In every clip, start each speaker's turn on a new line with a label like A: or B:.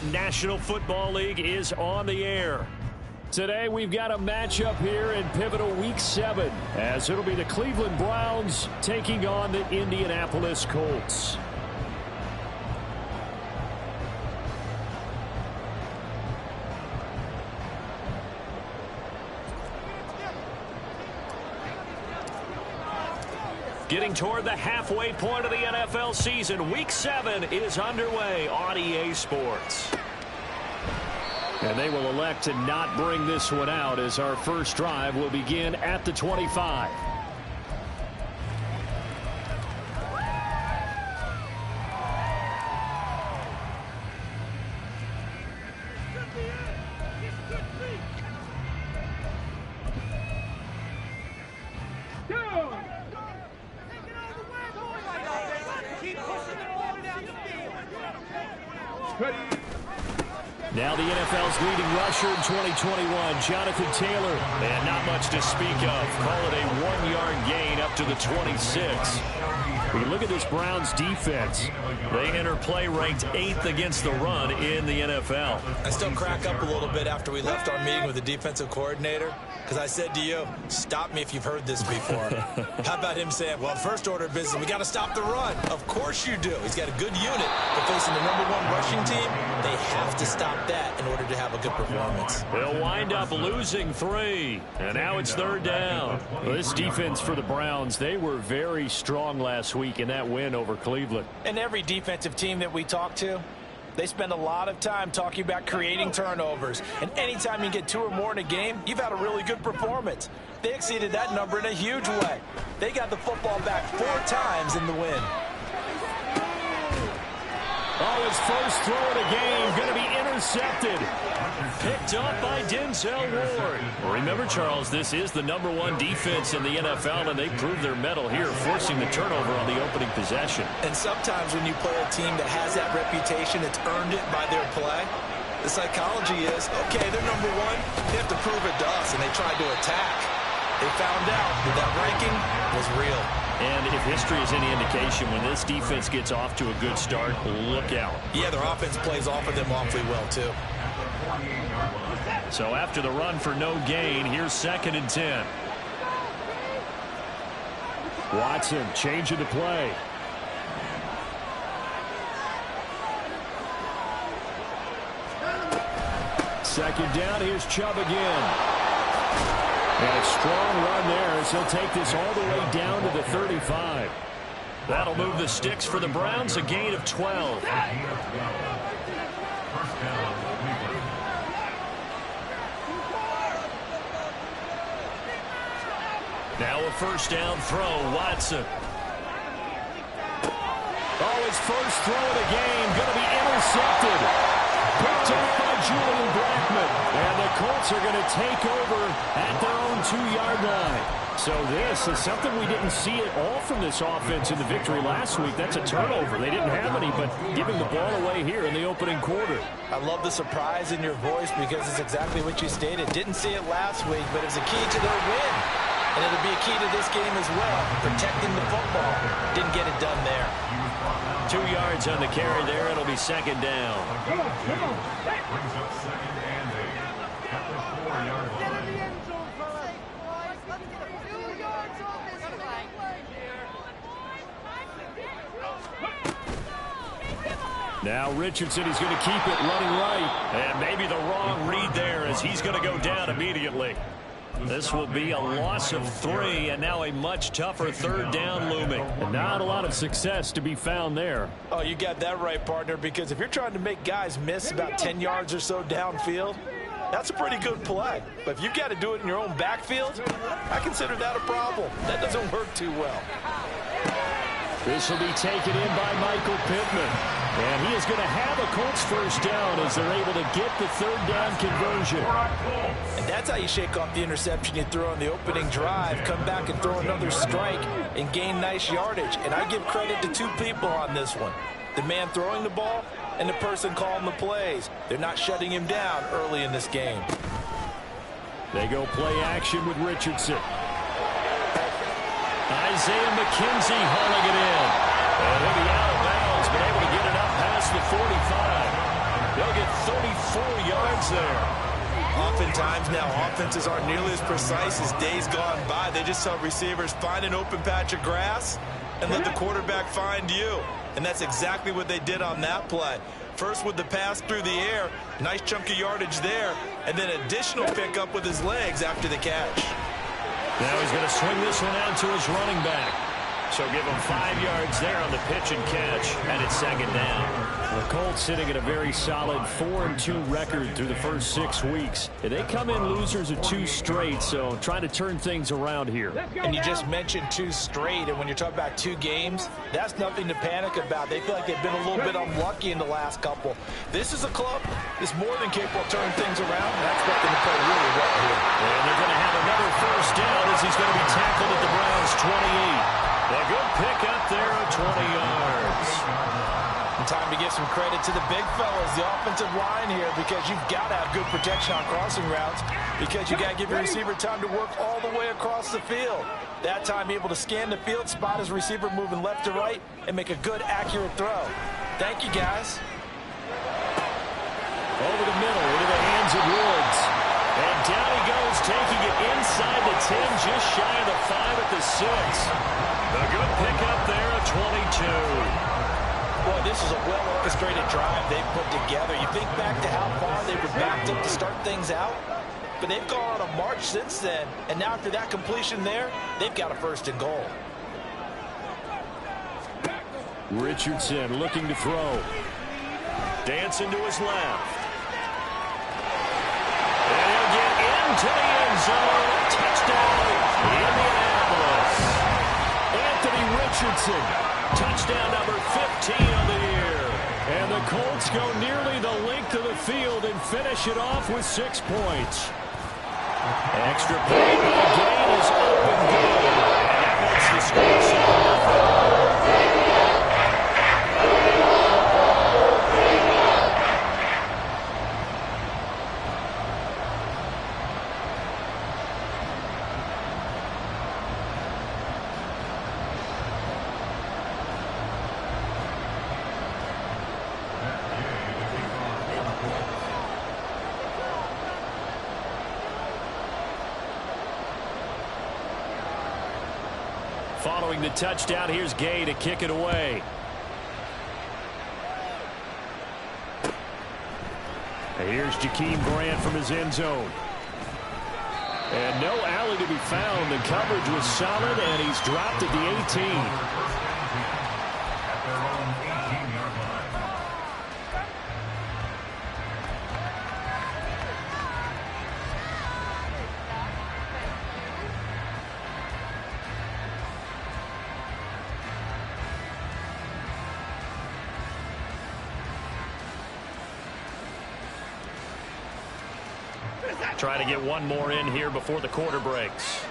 A: National Football League is on the air. Today we've got a matchup here in pivotal week 7 as it'll be the Cleveland Browns taking on the Indianapolis Colts. Getting toward the halfway point of the NFL season, Week 7 is underway on EA Sports. And they will elect to not bring this one out as our first drive will begin at the 25. Now the NFL's leading rusher in 2021, Jonathan Taylor. And not much to speak of. Call it a 1-yard gain up to the 26. When you look at this Browns defense, they enter play ranked 8th against the run in the NFL.
B: I still crack up a little bit after we left our meeting with the defensive coordinator, because I said to you, stop me if you've heard this before. How about him saying, well, first order of business, we got to stop the run. Of course you do. He's got a good unit, but facing the #1 rushing team, they have to stop that in order to have a good performance.
A: They'll wind up losing 3, and now it's 3rd down. Well, this defense for the Browns, they were very strong last week in that win over Cleveland.
C: And every defensive team that we talk to, they spend a lot of time talking about creating turnovers. And anytime you get 2 or more in a game, you've had a really good performance. They exceeded that number in a huge way. They got the football back 4 times in the win.
A: Oh, his first throw of the game going to be intercepted. Picked up by Denzel Ward. Remember, Charles, this is the #1 defense in the NFL, and they proved their mettle here, forcing the turnover on the opening possession.
B: And sometimes when you play a team that has that reputation, it's earned it by their play. The psychology is, okay, they're #1. They have to prove it to us, and they tried to attack. They found out that ranking was real.
A: And if history is any indication, when this defense gets off to a good start, look out.
B: Yeah, their offense plays off of them awfully well, too.
A: So after the run for no gain, here's 2nd and 10. Watson changing the play. Second down, here's Chubb again. And a strong run there as he'll take this all the way down to the 35. That'll move the sticks for the Browns, a gain of 12. Now a first down throw, Watson. Oh, his first throw of the game going to be intercepted. Picked up by Julian Blackmon. And the Colts are going to take over at their own 2-yard line. So this is something we didn't see at all from this offense in the victory last week. That's a turnover. They didn't have any, but giving the ball away here in the opening quarter.
C: I love the surprise in your voice because it's exactly what you stated. Didn't see it last week, but it was a key to their win. And it'll be a key to this game as well, protecting the football. Didn't get it done there.
A: 2 yards on the carry there. It'll be 2nd down. Now Richardson is going to keep it running right. And maybe the wrong read there as he's going to go down immediately. This will be a loss of 3, and now a much tougher 3rd down looming. And not a lot of success to be found there.
C: Oh, you got that right, partner, because if you're trying to make guys miss about 10 yards or so downfield, that's a pretty good play. But if you've got to do it in your own backfield, I consider that a problem. That doesn't work too well.
A: This will be taken in by Michael Pittman. And he is going to have a Colts first down as they're able to get the 3rd down conversion.
C: And that's how you shake off the interception you throw on the opening drive, come back and throw another strike and gain nice yardage. And I give credit to 2 people on this one. The man throwing the ball and the person calling the plays. They're not shutting him down early in this game.
A: They go play action with Richardson. Isaiah McKenzie hauling it in. And he'll be out of bounds, but able to get it up past the 45. They'll get 4 yards there.
B: Oftentimes now, offenses aren't nearly as precise as days gone by. They just tell receivers, find an open patch of grass and let the quarterback find you. And that's exactly what they did on that play. First with the pass through the air, nice chunk of yardage there, and then additional pickup with his legs after the catch.
A: Now he's going to swing this one out to his running back. So give him 5 yards there on the pitch and catch, and it's second down. The Colts sitting at a very solid 4-2 record through the first 6 weeks. They come in losers of 2 straight, so trying to turn things around here.
C: And you just mentioned 2 straight, and when you're talking about 2 games, that's nothing to panic about. They feel like they've been a little bit unlucky in the last couple. This is a club that's more than capable of turning things around, and I expect them to play really well here.
A: And they're going to have another first down as he's going to be tackled at the Browns' 28. A good pick up there of 20 yards.
C: And time to give some credit to the big fellas, the offensive line here, because you've got to have good protection on crossing routes, because you got to give your receiver time to work all the way across the field. That time able to scan the field, spot his receiver moving left to right, and make a good, accurate throw. Thank you, guys.
A: Over the middle, into the hands of Woods. And down he goes, taking it inside the 10, just shy of the 5 at the 6. A good pickup there at 22.
C: Boy, this is a well-orchestrated drive they've put together. You think back to how far they were backed up to start things out, but they've gone on a march since then, and now after that completion there, they've got a first and goal.
A: Richardson looking to throw. Dancing to his left. And he'll get into the end zone. Touchdown, Indianapolis. Anthony Richardson, touchdown number 15 on the year. And the Colts go nearly the length of the field and finish it off with 6 points. Extra point by Gain is up and good. And that makes the score 7-0. Following the touchdown, here's Gay to kick it away. And here's Jakeem Grant from his end zone. And no alley to be found. The coverage was solid, and he's dropped at the 18. Trying to get one more in here before the quarter breaks.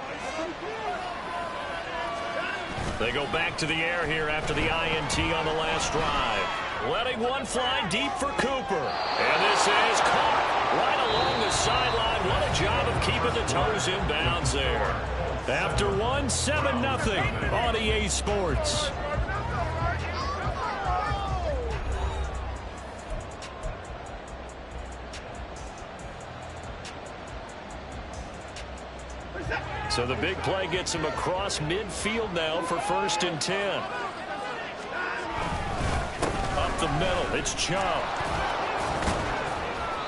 A: They go back to the air here after the INT on the last drive. Letting one fly deep for Cooper. And this is caught right along the sideline. What a job of keeping the toes in bounds there. After one, 7-0 on EA Sports. So the big play gets him across midfield now for 1st and 10. Up the middle, it's Chubb.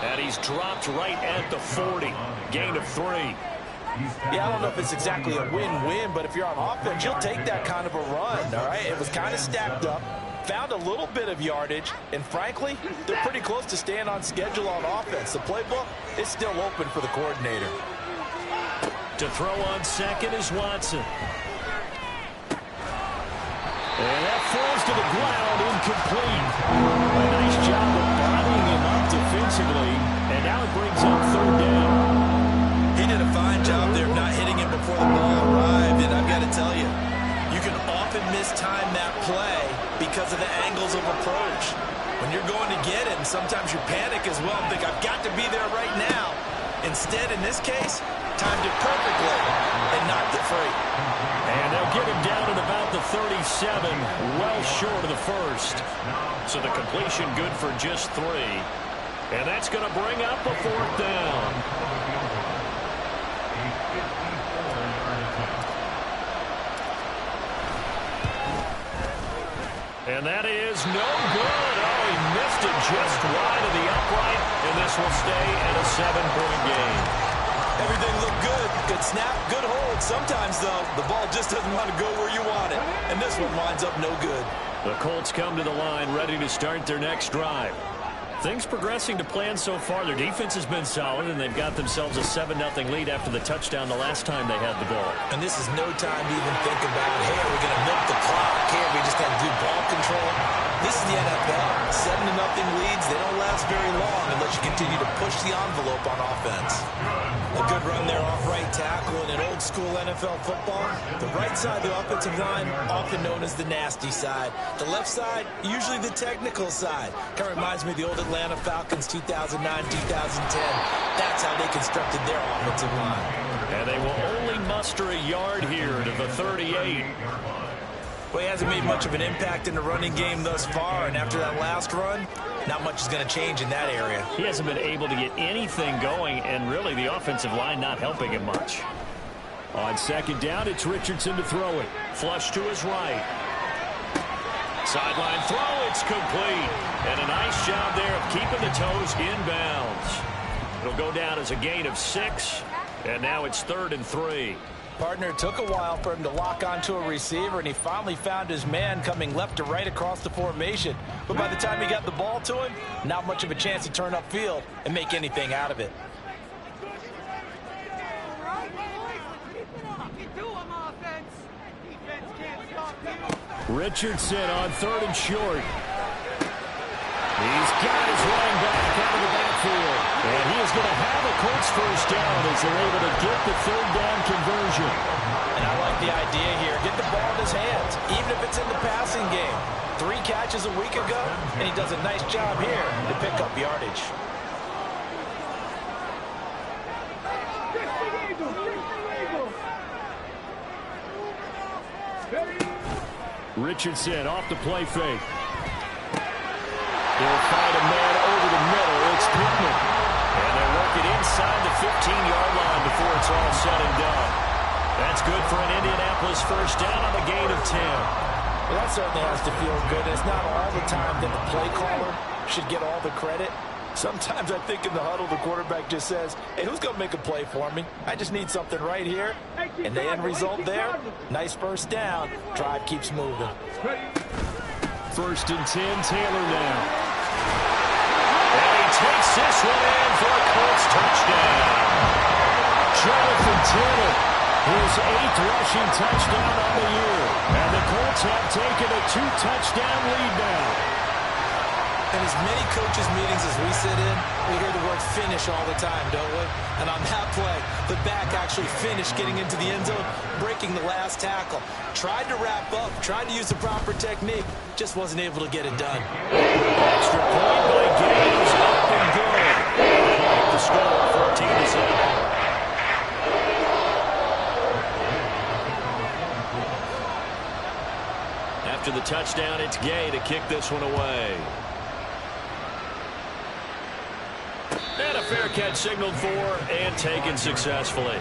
A: And he's dropped right at the 40. Gain of 3.
C: Yeah, I don't know if it's exactly a win-win, but if you're on offense, you'll take that kind of a run, all right? It was kind of stacked up, found a little bit of yardage, and frankly, they're pretty close to staying on schedule on offense. The playbook is still open for the coordinator.
A: To throw on second is Watson. And that falls to the ground, incomplete. A nice job of bottling him up defensively, and now it brings up 3rd down.
B: He did a fine job there of not hitting him before the ball arrived, and I've got to tell you, you can often mistime that play because of the angles of approach. When you're going to get it, and sometimes you panic as well and think, I've got to be there right now. Instead, in this case, timed it perfectly and knocked it free.
A: And they'll get him down at about the 37, well short of the 1st. So the completion good for just 3. And that's going to bring up a 4th down. And that is no good. Oh, he missed it just wide of the upright. And this will stay at a 7-point game.
B: Everything looked good. Good snap, good hold. Sometimes, though, the ball just doesn't want to go where you want it. And this one winds up no good.
A: The Colts come to the line ready to start their next drive. Things progressing to plan so far. Their defense has been solid, and they've got themselves a 7-0 lead after the touchdown the last time they had the ball.
B: And this is no time to even think about, hey, are we going to milk the clock? Hey, are we just going to do ball control? This is the NFL. 7-0 leads, they don't last very long unless you continue to push the envelope on offense. A good run there off right tackle in an old-school NFL football. The right side of the offensive line, often known as the nasty side. The left side, usually the technical side. Kind of reminds me of the old Atlanta Falcons 2009, 2010. That's how they constructed their offensive line.
A: And they will only muster a yard here to the 38.
B: Well, he hasn't made much of an impact in the running game thus far, and after that last run, not much is going to change in that area.
A: He hasn't been able to get anything going, and really the offensive line not helping him much. On 2nd down, it's Richardson to throw it. Flush to his right. Sideline throw, it's complete. And a nice job there of keeping the toes inbounds. It'll go down as a gain of 6, and now it's 3rd and 3.
C: Partner, it took a while for him to lock onto a receiver, and he finally found his man coming left to right across the formation. But by the time he got the ball to him, not much of a chance to turn upfield and make anything out of it.
A: Richardson on 3rd and short. He's got his running back out of the backfield. And he is going to have a Colts 1st down as they're able to get the 3rd down conversion.
C: And I like the idea here. Get the ball in his hands, even if it's in the passing game. 3 catches a week ago, and he does a nice job here to pick up yardage.
A: Richardson off the play fake. They'll find a man over the middle. It's Pittman. And they'll work it inside the 15-yard line before it's all said and done. That's good for an Indianapolis 1st down on the gain of 10.
C: Well, that certainly has to feel good. It's not all the time that the play caller should get all the credit. Sometimes I think in the huddle, the quarterback just says, hey, who's going to make a play for me? I just need something right here. And the end result there, nice 1st down. Drive keeps moving.
A: 1st and 10, Taylor now. And he takes this one in for a Colts touchdown. Jonathan Taylor, his 8th rushing touchdown on the year. And the Colts have taken a 2-touchdown lead now.
B: In as many coaches' meetings as we sit in, we hear the word finish all the time, don't we? And on that play, the back actually finished getting into the end zone, breaking the last tackle. Tried to wrap up, tried to use the proper technique, just wasn't able to get it done.
A: Extra point by Gaines, up and good. The score, 14-7. After the touchdown, it's Gay to kick this one away. And a fair catch signaled for and taken successfully.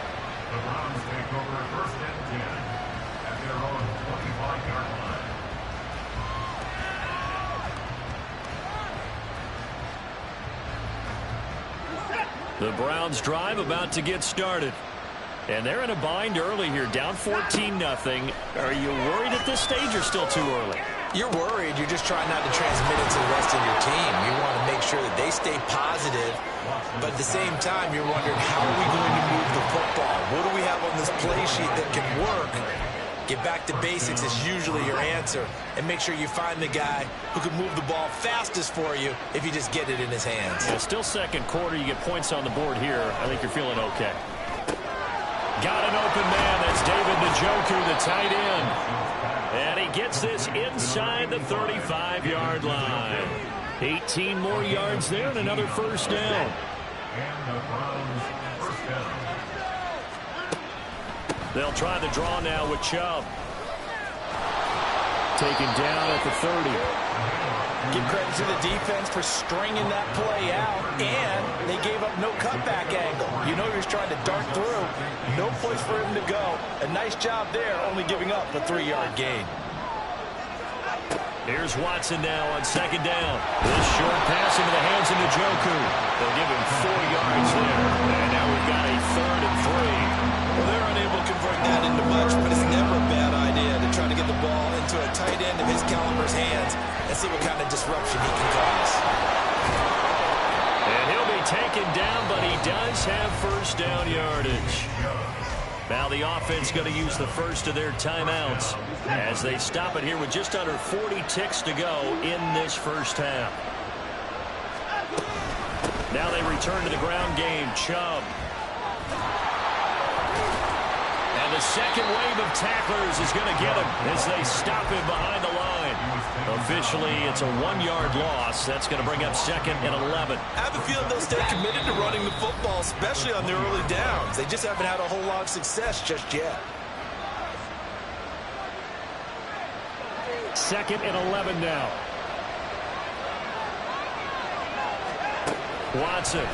A: The Browns drive about to get started. And they're in a bind early here, down 14-0. Are you worried at this stage or still too early?
B: You're worried. You're just trying not to transmit it to the rest of your team. You want to make sure that they stay positive, but at the same time, you're wondering, how are we going to move the football? What do we have on this play sheet that can work? Get back to basics is usually your answer, and make sure you find the guy who can move the ball fastest for you if you just get it in his hands.
A: Yeah, still 2nd quarter. You get points on the board here. I think you're feeling okay. Got an open man. That's David Njoku, the tight end. And he gets this inside the 35-yard line. 18 more yards there and another 1st down. They'll try the draw now with Chubb. Taken down at the 30.
C: Give credit to the defense for stringing that play out, and they gave up no cutback angle. You know he was trying to dart through. No place for him to go. A nice job there, only giving up a 3-yard gain.
A: Here's Watson now on second down. This short pass into the hands of Njoku. They'll give him 4 yards there. And now we've got a 3rd and 3.
B: Well, they're unable to convert that into much, but it's never a bad idea to try to get the ball into a tight end of his caliber's hands and see what kind of disruption he can cause.
A: And he'll be taken down, but he does have first down yardage. Now the offense going to use the first of their timeouts as they stop it here with just under 40 ticks to go in this first half. Now they return to the ground game. Chubb. And the second wave of tacklers is going to get him as they stop him behind the line. Officially, it's a 1-yard loss. That's going to bring up 2nd and 11.
B: I have a feeling they'll stay committed to running the football, especially on their early downs. They just haven't had a whole lot of success just yet.
A: 2nd and 11 now. Watson.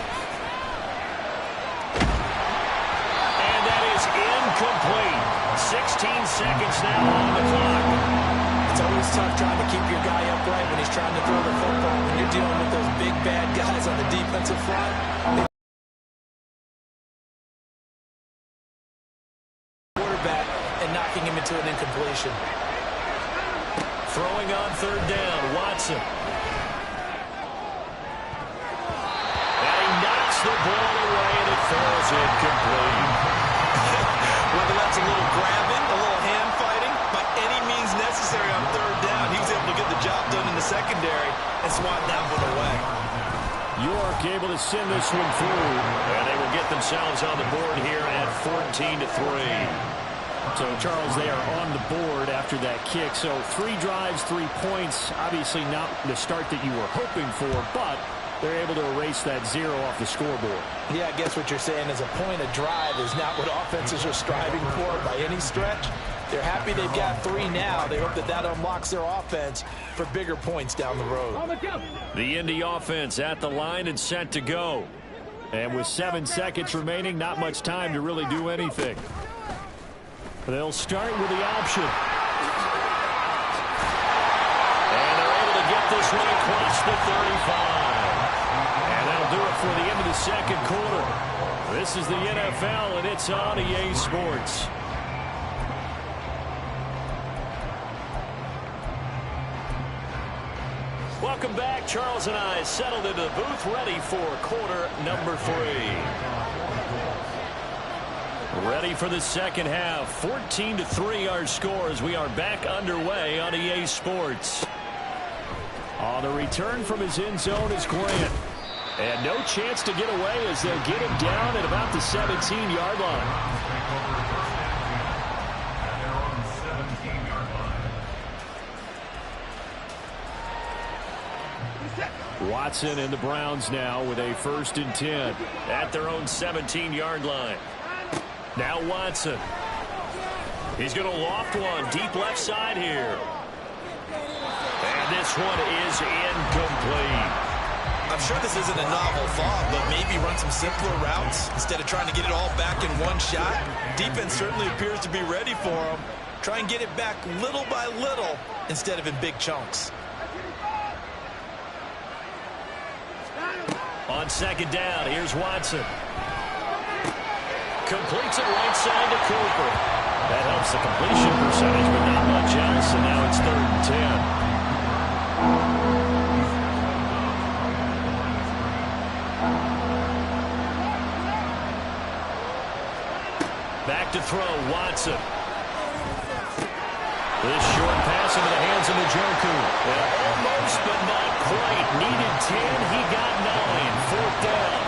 A: And that is incomplete. 16 seconds now on the clock.
C: It's always tough trying to keep your guy upright when he's trying to throw the football. When you're dealing with those big, bad guys on the defensive front, quarterback and knocking him into an incompletion.
A: Throwing on 3rd down, Watson. And he knocks the ball away, and it falls incomplete.
B: Whether that's a little grabbing, a little hand fighting, by any means necessary on 3rd down, he was able to get the job done in the secondary and swat that one away.
A: York able to send this one through, and they will get themselves on the board here at 14-3. So, Charles, they are on the board after that kick. So, 3 drives, 3 points. Obviously not the start that you were hoping for, but they're able to erase that 0 off the scoreboard.
C: Yeah, I guess what you're saying is a point of drive is not what offenses are striving for by any stretch. They're happy they've got 3 now. They hope that that unlocks their offense for bigger points down the road.
A: The Indy offense at the line and set to go. And with 7 seconds remaining, not much time to really do anything. They'll start with the option. And they're able to get this one across the 35. And that'll do it for the end of the second quarter. This is the NFL, and it's on EA Sports. Welcome back. Charles and I settled into the booth, ready for quarter number 3. Ready for the second half. 14-3 our score as we are back underway on EA Sports. On the return from his end zone is Grant. And no chance to get away as they'll get him down at about the 17-yard line. Watson and the Browns now with a 1st and 10 at their own 17-yard line. Now Watson. He's going to loft one deep left side here. And this one is incomplete.
B: I'm sure this isn't a novel thought, but maybe run some simpler routes instead of trying to get it all back in one shot. Defense certainly appears to be ready for him. Try and get it back little by little instead of in big chunks.
A: On second down, here's Watson. Completes it right side to Cooper. That helps the completion percentage, but not much else, and now it's 3rd and 10. Back to throw, Watson. This short pass into the hands of Njoku. Almost, but not quite. Needed 10, he got 9. 4th down.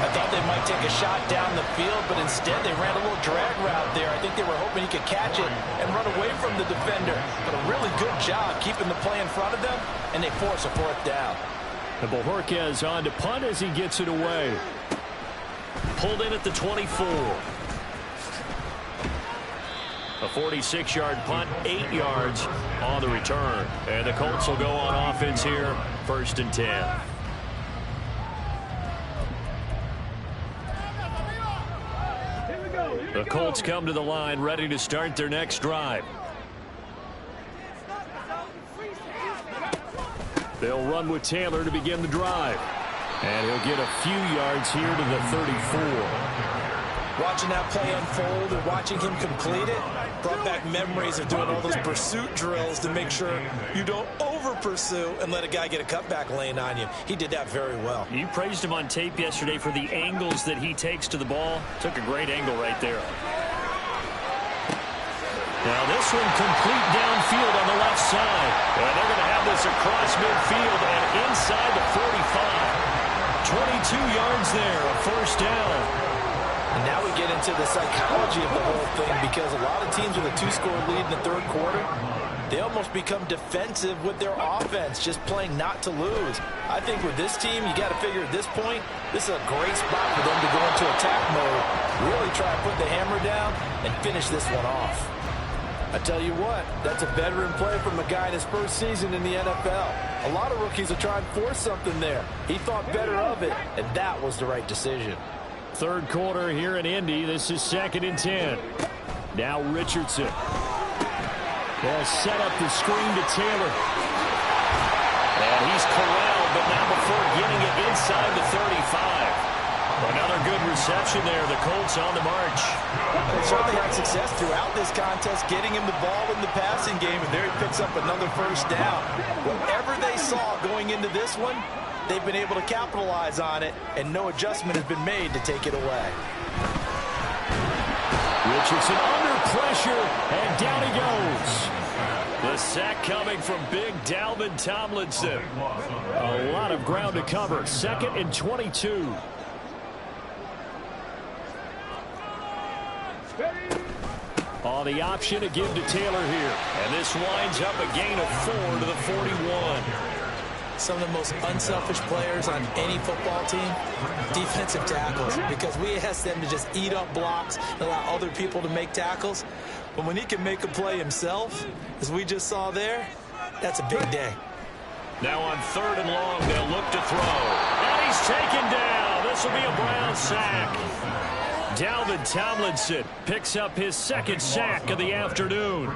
C: I thought they might take a shot down the field, but instead they ran a little drag route there. I think they were hoping he could catch it and run away from the defender. But a really good job keeping the play in front of them, and they force a 4th down.
A: And Bojorquez on to punt as he gets it away. Pulled in at the 24. A 46-yard punt, 8 yards. on the return. And the Colts will go on offense here, 1st and 10. The Colts come to the line ready to start their next drive. They'll run with Taylor to begin the drive. And he'll get a few yards here to the 34.
C: Watching that play unfold and watching him complete it brought back memories of doing all those pursuit drills to make sure you don't over-pursue and let a guy get a cutback lane on you. He did that very well.
A: You praised him on tape yesterday for the angles that he takes to the ball. Took a great angle right there. Now this one complete downfield on the left side. And they're going to have this across midfield and inside the 45. 22 yards there, a 1st down.
C: And now we get into the psychology of the whole thing, because a lot of teams with a 2-score lead in the 3rd quarter, they almost become defensive with their offense, just playing not to lose. I think with this team, you got to figure at this point, this is a great spot for them to go into attack mode, really try to put the hammer down and finish this one off. I tell you what, that's a veteran play from a guy in his 1st season in the NFL. A lot of rookies will try and force something there. He thought better of it, and that was the right decision.
A: 3rd quarter here in Indy. This is 2nd and 10. Now Richardson. They'll set up the screen to Taylor. And he's corralled, but now before getting it inside the 35. Another good reception there. The Colts on the march.
C: They certainly had success throughout this contest, getting him the ball in the passing game, and there he picks up another 1st down. Whatever they saw going into this one, they've been able to capitalize on it, and no adjustment has been made to take it away.
A: Richardson under pressure, and down he goes. The sack coming from big Dalvin Tomlinson. A lot of ground to cover. 2nd and 22. On the option to give to Taylor here. And this winds up a gain of 4 to the 41.
C: Some of the most unselfish players on any football team, defensive tackles, because we ask them to just eat up blocks and allow other people to make tackles. But when he can make a play himself, as we just saw there, that's a big day.
A: Now on 3rd and long, they'll look to throw. And he's taken down. This will be a Brown sack. Dalvin Tomlinson picks up his 2nd sack of the afternoon.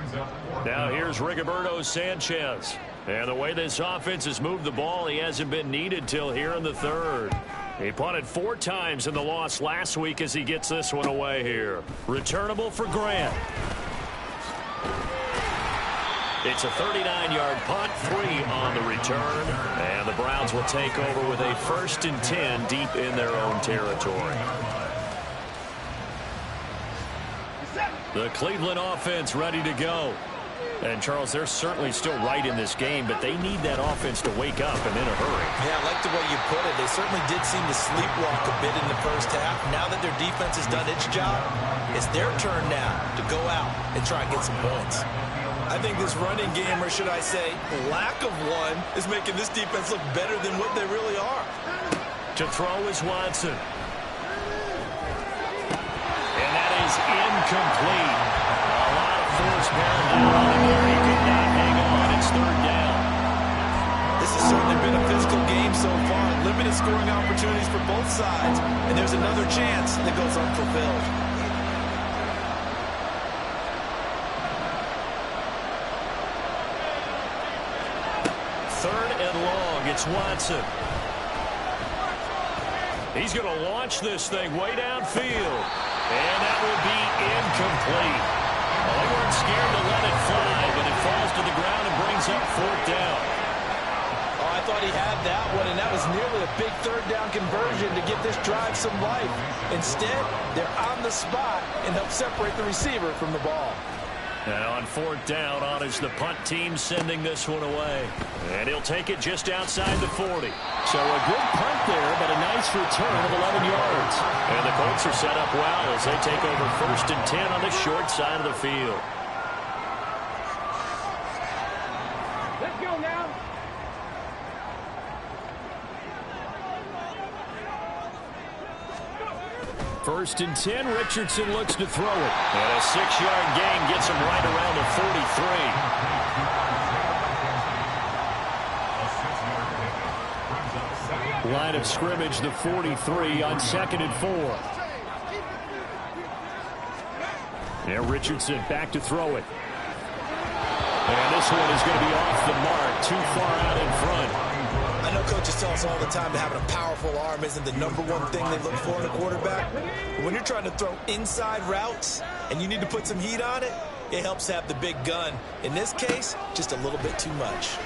A: Now here's Rigoberto Sanchez. And the way this offense has moved the ball, he hasn't been needed till here in the 3rd. He punted 4 times in the loss last week as he gets this one away here. Returnable for Grant. It's a 39-yard punt, 3 on the return. And the Browns will take over with a 1st and 10 deep in their own territory. The Cleveland offense ready to go. And, Charles, they're certainly still right in this game, but they need that offense to wake up and in a hurry.
C: Yeah, I like the way you put it. They certainly did seem to sleepwalk a bit in the 1st half. Now that their defense has done its job, it's their turn now to go out and try and get some points. I think this running game, or should I say lack of one, is making this defense look better than what they really are.
A: To throw is Watson. And that is incomplete. A lot of force bearing down on him here. He could not hang on. It's 3rd down.
C: This has certainly been a physical game so far. Limited scoring opportunities for both sides. And there's another chance that goes unfulfilled.
A: 3rd and long. It's Watson. He's going to launch this thing way downfield. And that will be incomplete. Well, they weren't scared to let it fly, but it falls to the ground and brings up 4th down.
C: Oh, I thought he had that one, and that was nearly a big 3rd down conversion to give this drive some life. Instead, they're on the spot and help separate the receiver from the ball.
A: Now on 4th down, on is the punt team sending this one away. And he'll take it just outside the 40. So a good punt there, but a nice return of 11 yards. And the Colts are set up well as they take over 1st and 10 on the short side of the field.
D: Let's go now.
A: First and 10, Richardson looks to throw it. And a 6-yard gain gets him right around the 43. Line of scrimmage, the 43 on 2nd and 4. Now Richardson back to throw it. And this one is going to be off the mark, too far out in front.
B: I know coaches tell us all the time that having a powerful arm isn't the #1 thing they look for in a quarterback. But when you're trying to throw inside routes and you need to put some heat on it, it helps have the big gun. In this case, just a little bit too much.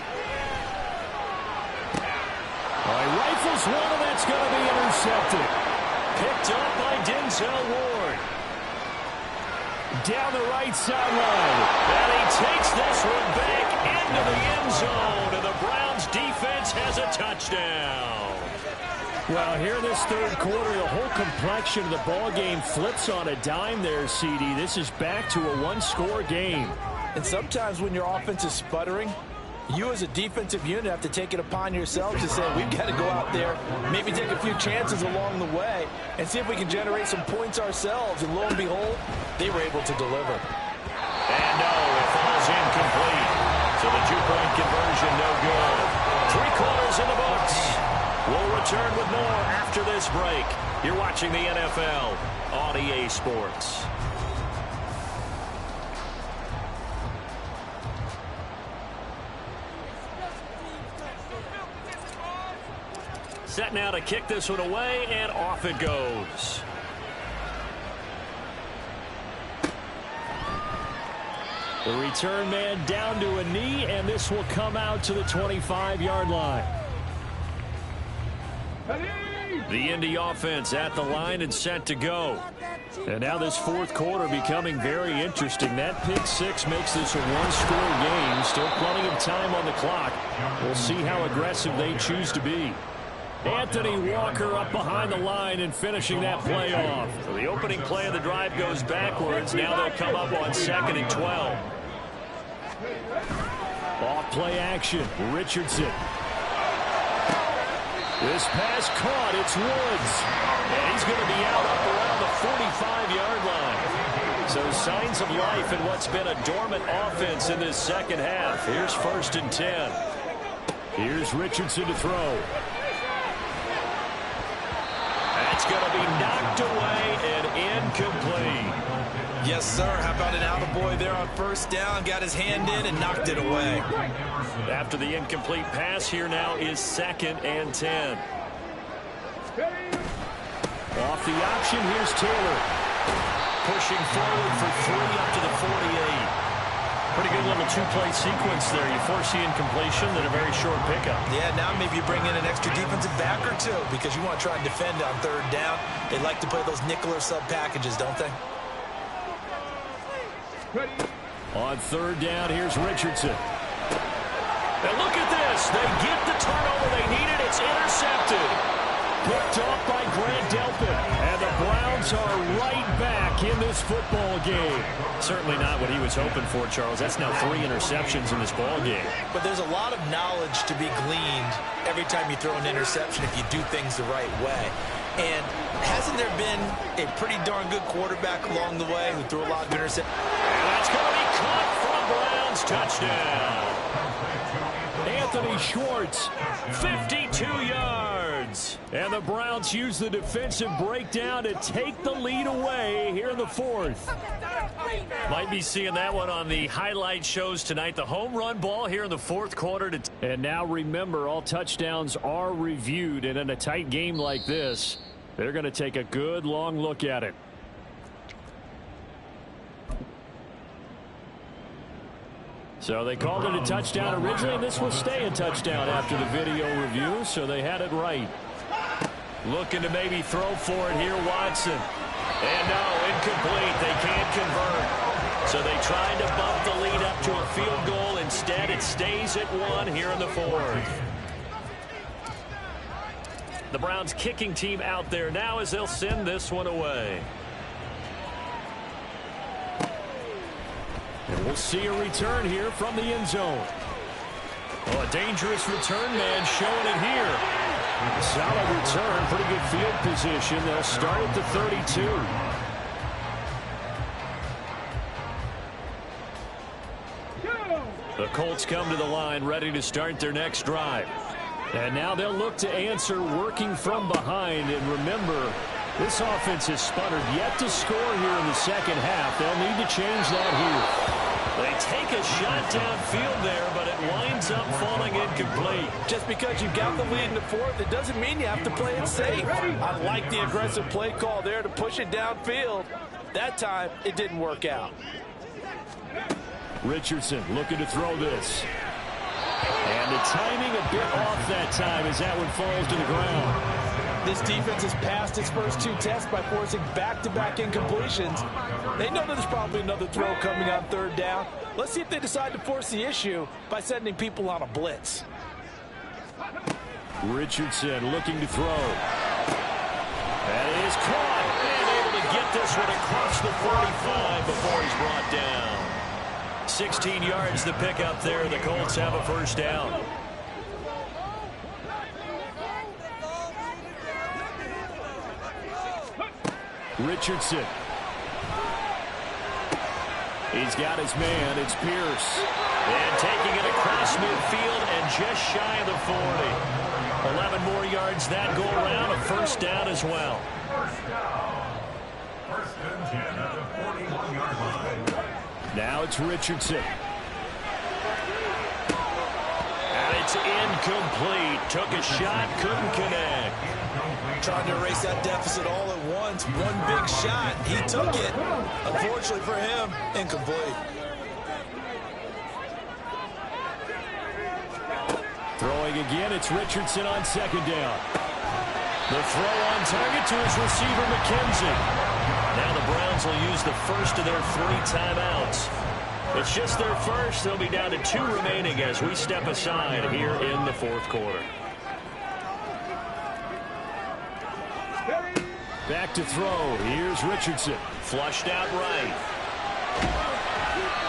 A: He rifles one, and that's going to be intercepted. Picked up by Denzel Ward. Down the right sideline. And he takes this one back into the end zone. And the Browns defense has a touchdown. Well, here in this third quarter, the whole complexion of the ball game flips on a dime there, CD. This is back to a one-score game.
C: And sometimes when your offense is sputtering, you as a defensive unit have to take it upon yourselves to say, we've got to go out there, maybe take a few chances along the way, and see if we can generate some points ourselves. And lo and behold, they were able to deliver.
A: And no, it falls incomplete. So the two-point conversion, no good. 3 quarters in the books. We'll return with more after this break. You're watching the NFL on EA Sports. Set now to kick this one away, and off it goes. The return man down to a knee, and this will come out to the 25-yard line. The Indy offense at the line and set to go. And now this fourth quarter becoming very interesting. That pick six makes this a one-score game. Still plenty of time on the clock. We'll see how aggressive they choose to be. Anthony Walker up behind the line and finishing that play off. So the opening play of the drive goes backwards. Now they'll come up on 2nd and 12. Off play action. Richardson. This pass caught. It's Woods. And he's going to be out up around the 45-yard line. So signs of life in what's been a dormant offense in this second half. Here's 1st and 10. Here's Richardson to throw. That's going to be knocked away and incomplete.
B: Yes, sir. How about an attaboy there on 1st down? Got his hand in and knocked it away.
A: After the incomplete pass, here now is 2nd and 10. Off the option, here's Taylor. Pushing forward for 3 up to the 48. Pretty good little two-play sequence there. You force the incompletion, then a very short pickup.
B: Yeah, now maybe you bring in an extra defensive back or two because you want to try and defend on 3rd down. They like to play those nickel or sub packages, don't they?
A: On 3rd down, here's Richardson. And look at this. They get the turnover they needed. It's intercepted. Picked off by Grant Delpit. And the Browns are right back in this football game. Certainly not what he was hoping for, Charles. That's now 3 interceptions in this ball game.
B: But there's a lot of knowledge to be gleaned every time you throw an interception if you do things the right way. And hasn't there been a pretty darn good quarterback along the way who threw a lot of interceptions?
A: And that's going to be caught from Browns. Touchdown. Anthony Schwartz, 52 yards. And the Browns use the defensive breakdown to take the lead away here in the 4th. Might be seeing that one on the highlight shows tonight. The home run ball here in the 4th quarter. And now remember, all touchdowns are reviewed. And in a tight game like this, they're going to take a good long look at it. So they called it a touchdown originally, and this will stay a touchdown after the video review, so they had it right. Looking to maybe throw for it here, Watson. And no, incomplete. They can't convert. So they tried to bump the lead up to a field goal. Instead, it stays at 1 here in the 4th. The Browns kicking team out there now as they'll send this one away. And we'll see a return here from the end zone. Oh, a dangerous return man showing it here. A solid return, pretty good field position. They'll start at the 32. The Colts come to the line ready to start their next drive. And now they'll look to answer working from behind. And remember, this offense has sputtered yet to score here in the second half. They'll need to change that here.
E: They take a shot downfield there, but it winds up falling incomplete.
C: Just because you got the lead in the fourth, it doesn't mean you have to play it safe. I like the aggressive play call there to push it downfield. That time, it didn't work out.
A: Richardson looking to throw this. And the timing a bit off that time as that one falls to the ground.
C: This defense has passed its first two tests by forcing back-to-back incompletions. They know there's probably another throw coming on third down. Let's see if they decide to force the issue by sending people on a blitz.
A: Richardson looking to throw. That is caught. And able to get this one across the 45 before he's brought down. 16 yards to pick up there. The Colts have a first down. Richardson. He's got his man. It's Pierce. And taking it across midfield and just shy of the 40. 11 more yards that go around. A first down as well.
F: First and 10 at the 41-yard line.
A: Now it's Richardson. And it's incomplete. Took a shot, couldn't connect.
B: Trying to erase that deficit all at once. One big shot. He took it. Unfortunately for him, incomplete.
A: Throwing again, it's Richardson on second down. The throw on target to his receiver, McKenzie. Now the Browns will use the first of their 3 timeouts. It's just their first. They'll be down to 2 remaining as we step aside here in the fourth quarter. Back to throw. Here's Richardson. Flushed out right.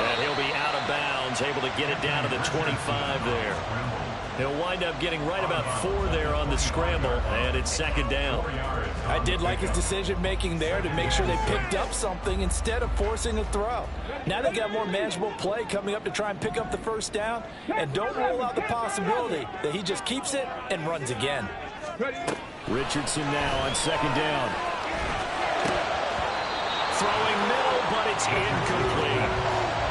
A: And he'll be out of bounds, able to get it down to the 25 there. He'll wind up getting right about 4 there on the scramble, and it's second down.
C: I did like his decision-making there to make sure they picked up something instead of forcing a throw. Now they got more manageable play coming up to try and pick up the first down, and don't rule out the possibility that he just keeps it and runs again.
A: Richardson now on second down. Throwing middle, but it's incomplete.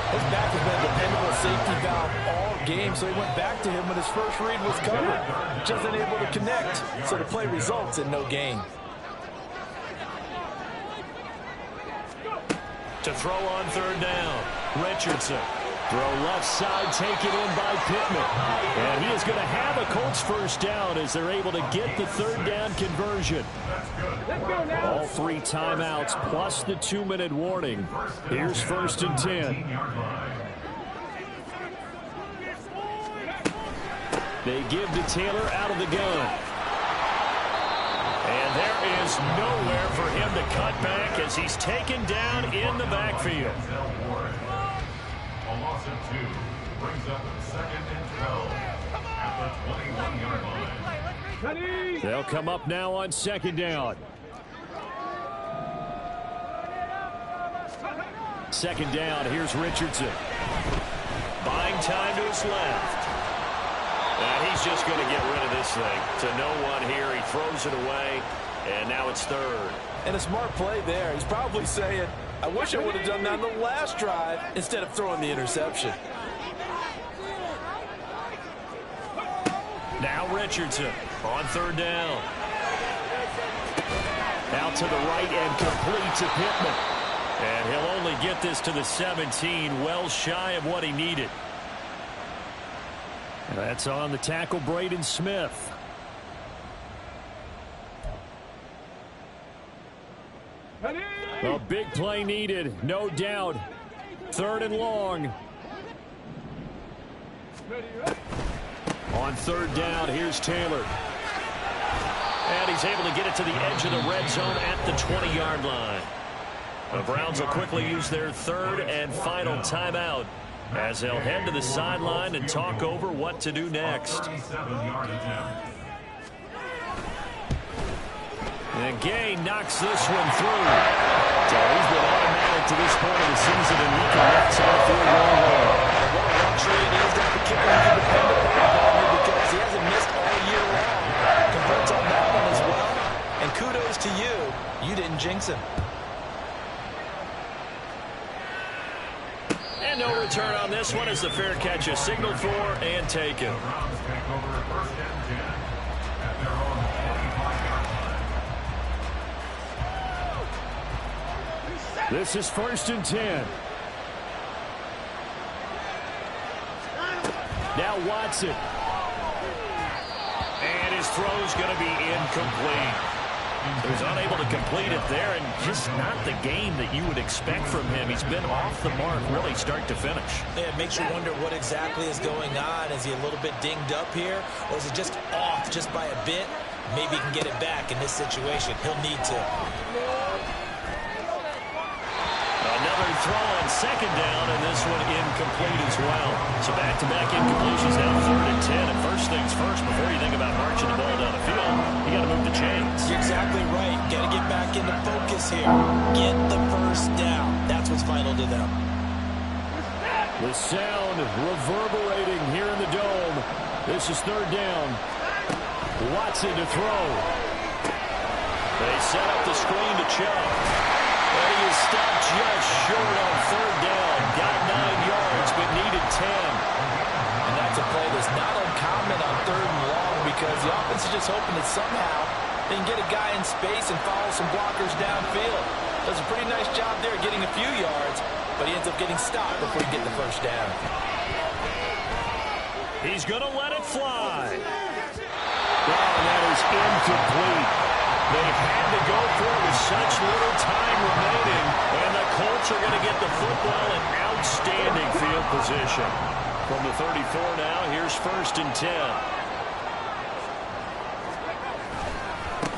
C: His back has been a dependable safety valve all game, so he went back to him when his first read was covered. Just unable to connect, so the play results in no gain.
A: To throw on third down, Richardson. Throw left side, taken in by Pittman. And he is going to have a Colts first down as they're able to get the third down conversion. All 3 timeouts plus the 2-minute warning. Here's first and 10. They give to Taylor out of the gun. And there is nowhere for him to cut back as he's taken down in the backfield.
F: A loss of 2 brings up second and 12 at the 21-yard line.
A: They'll come up now on second down. Second down, here's Richardson. Buying time to his left. And he's just going to get rid of this thing. To no one here, he throws it away, and now it's third.
C: And a smart play there. He's probably saying, I wish I would have done that on the last drive instead of throwing the interception.
A: Now Richardson on third down. Out to the right and complete to Pittman. And he'll only get this to the 17, well shy of what he needed. That's on the tackle, Braden Smith. A big play needed, no doubt. Third and long. On third down, here's Taylor. And he's able to get it to the edge of the red zone at the 20-yard line. The Browns will quickly use their third and final timeout as they'll head to the sideline and talk over what to do next. And Gay knocks this one through. So he's been automatic to this point of the season, and he can knock some through long haul.
C: What a luxury it is to have a kicker who can depend upon because he hasn't missed all year you didn't jinx him.
E: And no return on this one as the fair catch is signaled for and taken.
F: The Browns take over 1st and 10 at their own 25-yard line.
A: This is 1st and 10. Now Watson.
E: And his throw's going to be incomplete. He was unable to complete it there, and just not the game that you would expect from him. He's been off the mark really start to finish.
C: Yeah, it makes you wonder what exactly is going on. Is he a little bit dinged up here, or is it just off just by a bit? Maybe he can get it back in this situation. He'll need to.
E: Another throw on 2nd down, and this one incomplete as well. So back-to-back incompletions now 3rd and 10. And first things first, before you think about marching the ball down the field, you got to move the chains.
C: You're exactly right. Got to get back into focus here. Get the first down. That's what's vital to them.
A: The sound reverberating here in the dome. This is 3rd down. Watson to throw.
E: They set up the screen to Chubb. And he is stopped just short on 3rd down. Got 9 yards, but needed 10.
C: And that's a play that's not uncommon on 3rd and long because the offense is just hoping that somehow they can get a guy in space and follow some blockers downfield. Does a pretty nice job there getting a few yards, but he ends up getting stopped before he get the first down.
E: He's going to let it fly.
A: Oh, that is incomplete.
E: They had to go for it with such little time remaining, and the Colts are going to get the football in outstanding field position. From the 34 now, here's 1st and 10.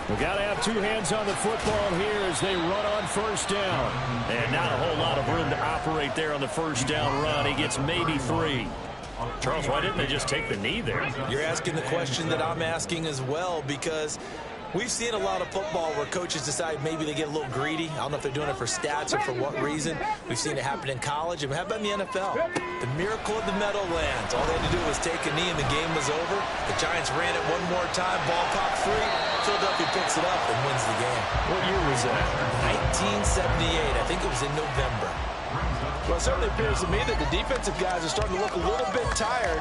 A: We've got to have 2 hands on the football here as they run on 1st down.
E: And not a whole lot of room to operate there on the 1st down run. He gets maybe 3. Charles, why didn't they just take the knee there?
C: You're asking the question that I'm asking as well, because we've seen a lot of football where coaches decide maybe they get a little greedy. I don't know if they're doing it for stats or for what reason. We've seen it happen in college, and how about in the NFL? The miracle of the Meadowlands. All they had to do was take a knee, and the game was over. The Giants ran it one more time. Ball popped free. Philadelphia picks it up and wins the game.
E: What year was that?
C: 1978. I think it was in November.
D: Well, it certainly appears to me that the defensive guys are starting to look a little bit tired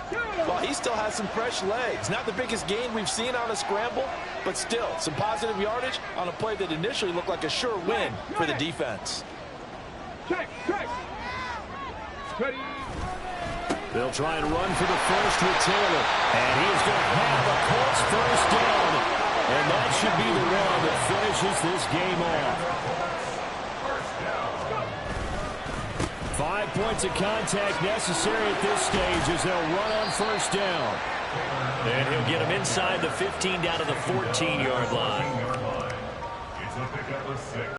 D: while he still has some fresh legs. Not the biggest gain we've seen on a scramble, but still some positive yardage on a play that initially looked like a sure win for the defense.
A: They'll try and run for the first with Taylor. And he is going to have a Colts first down. And that should be the run that finishes this game off. 5 points of contact necessary at this stage as they'll run on 1st down.
E: And he'll get him inside the 15 down to the 14-yard line.
F: It's a pickup of 6.